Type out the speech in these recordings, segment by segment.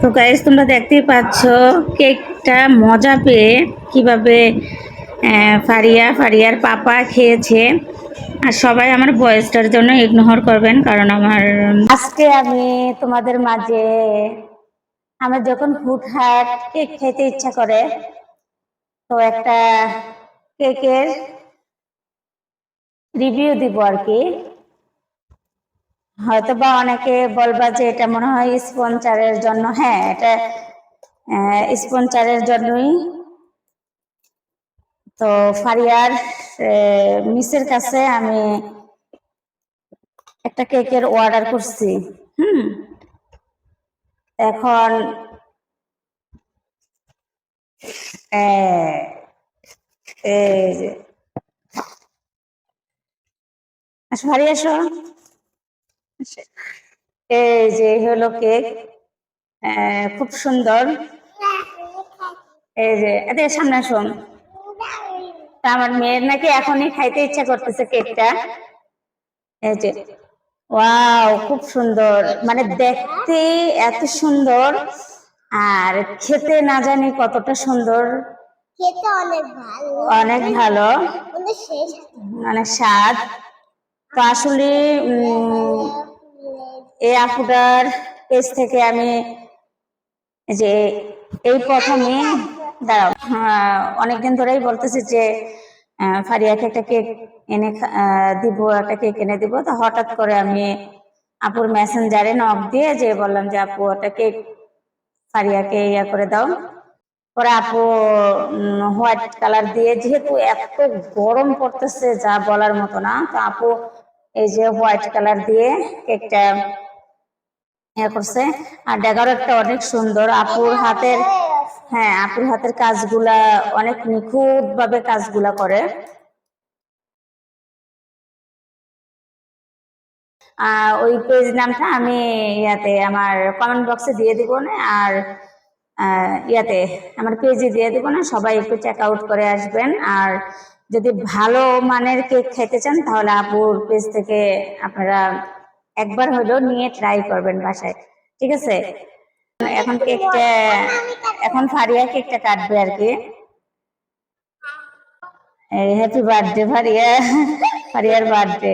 তো গাইস তোমরা দেখতেই পাচ্ছ কেকটা মজা পেয়ে কিভাবে ফারিয়ার পাপা খেয়েছে। আর সবাই আমার ভয়েসটার জন্য ইগনোর করবেন, কারণ আজকে আমি তোমাদের মাঝে আমার যখন হুটহাট কেক খেতে ইচ্ছা করে তো একটা কেকের রিভিউ দিব আর কি। হয়তো বা অনেকে বলবা যে এটা মনে হয় স্পন্সরের জন্য। হ্যাঁ, এটা স্পন্সরের জন্যই। তো ফারিয়ার মিসের কাছে আমি একটা কেকের অর্ডার করছি। এখন এই যে ফারিয়া আসো, এই যে হলো কেক, খুব সুন্দর। এই যে এদের সামনে আসো। তা আমার মেয়ের নাকি এখনই খাইতে ইচ্ছা করতেছে কেকটা। এই যে ওয়াও, খুব সুন্দর, মানে দেখতে এত সুন্দর আর খেতে না জানি কতটা সুন্দর। খেতে অনেক ভালো, অনেক ভালো, অনেক স্বাদ। তো আসলে এই আপুটার পেজ থেকে আমি যে এই প্রথমে দাঁড়াও, অনেকদিন ধরেই বলতেছি যে ফারিয়াকে একটা কেক এনে দিব, একটা কেক এনে দিব। তো হঠাৎ করে আমি আপুর মেসেঞ্জারে নক দিয়ে যে বললাম যে আপু একটা কেক ফারিয়াকে ইয়া করে দাও। পরে আপু হোয়াইট কালার দিয়ে, যেহেতু এত গরম পড়তেছে যা বলার মতো না, তো আপু এই যে হোয়াইট কালার দিয়ে কেকটা ইয়ে করছে। আর ডেকোরেটটা অনেক সুন্দর আপুর হাতের। হ্যাঁ, আপুর হাতের কাজগুলা অনেক নিখুঁত ভাবে কাজগুলা করে। ওই পেজ নামটা আমি ইয়াতে আমার কমেন্ট বক্সে দিয়ে দিব না, আর ইয়াতে আমার পেজে দিয়ে দিব না। সবাই একটু চেক আউট করে আসবেন। আর যদি ভালো মানের কেক খেতে চান তাহলে আপুর পেজ থেকে আপনারা একবার হলেও নিয়ে ট্রাই করবেন বাসায়, ঠিক আছে? এখন কেকটা, এখন ফারিয়া কেকটা কাটবে আর কি। হ্যাপি বার্থডে ফারিয়া, ফারিয়ার বার্থডে।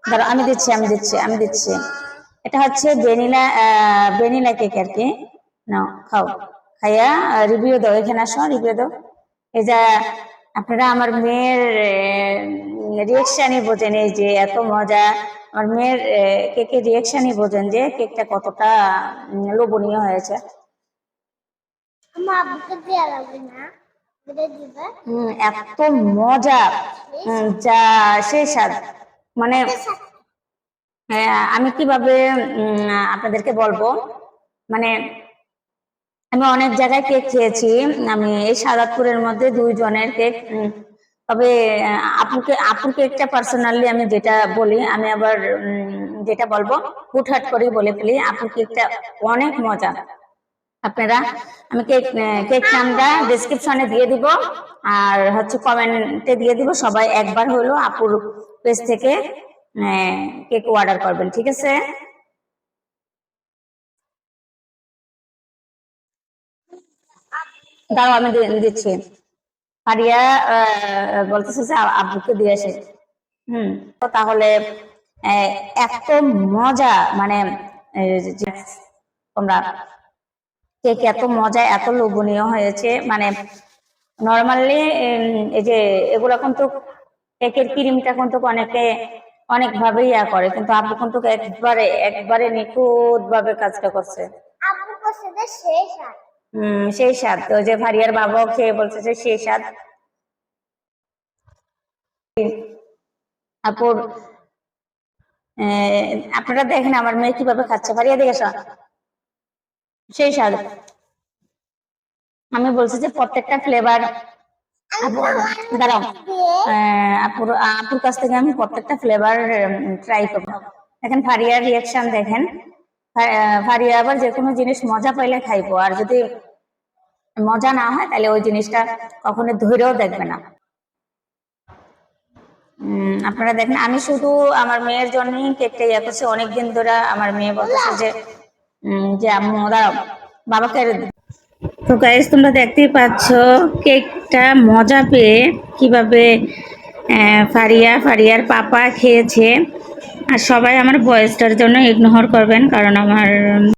ধরো আমি দিচ্ছি। এটা হচ্ছে ভ্যানিলা কেক আর কি। নাও খাও, খাইয়া রিভিউ দাও। এখানে আসো, রিভিউ দাও। এই যে আপনারা আমার মেয়ের রিয়েকশনই বোঝেন, এই যে এত মজা। আমার মেয়ের কেকের রিয়েকশনই বোঝেন যে কেকটা কতটা লোভনীয় হয়েছে। এত মজা, যা সেই স্বাদ। মানে আমি কিভাবে আপনাদেরকে বলবো, মানে আমি অনেক জায়গায় কেক খেয়েছি। আমি এই সাদাতপুরের মধ্যে 2 জনের কেক, তবে আপুর কেকটা পার্সোনালি আমি যেটা বলি, আমি আবার যেটা বলবো হুটহাট করেই বলে ফেলি, আপুর কেকটা অনেক মজা। আপনারা, আমি কেক নামটা ডেসক্রিপশনে দিয়ে দিব, আর হচ্ছে কমেন্টে দিয়ে দিব। সবাই একবার হলো আপুর পেজ থেকে কেক অর্ডার করবেন, ঠিক আছে? দাও আমি দিচ্ছি। ফারিয়া বলতেছে যে আব্বুকে দিয়ে আসে। তো তাহলে এত মজা, মানে তোমরা কেক এত মজা, এত লোভনীয় হয়েছে। মানে নর্মালি এই যে এগুলো কিন্তু কেকের ক্রিমটা কিন্তু অনেকে অনেক ভাবে ইয়া করে, কিন্তু আপু কিন্তু একবারে নিখুঁত ভাবে কাজটা করছে। সেই স্বাদ। তো যে ফারিয়ার বাবাও খেয়ে বলছে যে সেই স্বাদ। আপুর আপনারা দেখেন আমার মেয়ে কিভাবে খাচ্ছে। ফারিয়া দেখে সেই স্বাদ। আমি বলছি যে প্রত্যেকটা ফ্লেভার, দাঁড়াও, আপুর কাছ থেকে আমি প্রত্যেকটা ফ্লেভার ট্রাই করবো। দেখেন ফারিয়ার রিয়াকশন দেখেন। ফারিয়া আবার যে কোনো জিনিস মজা পাইলে খাইবো, আর যদি মজা না হয় তাহলে ওই জিনিসটা কখনো ধরেও দেখবে না। আপনারা দেখেন, আমি শুধু আমার মেয়ের জন্যই কেকটা ইয়ে করছি। অনেকদিন ধরে আমার মেয়ে বলতেছে যে আম্মু দাঁড়াও, বাবাকে তো গাইস তোমরা দেখতেই পাচ্ছ কেকটা মজা পেয়ে কিভাবে ফারিয়ার পাপা খেয়েছে। আর সবাই আমার ভয়েসটার জন্য ইগনোর করবেন, কারণ আমার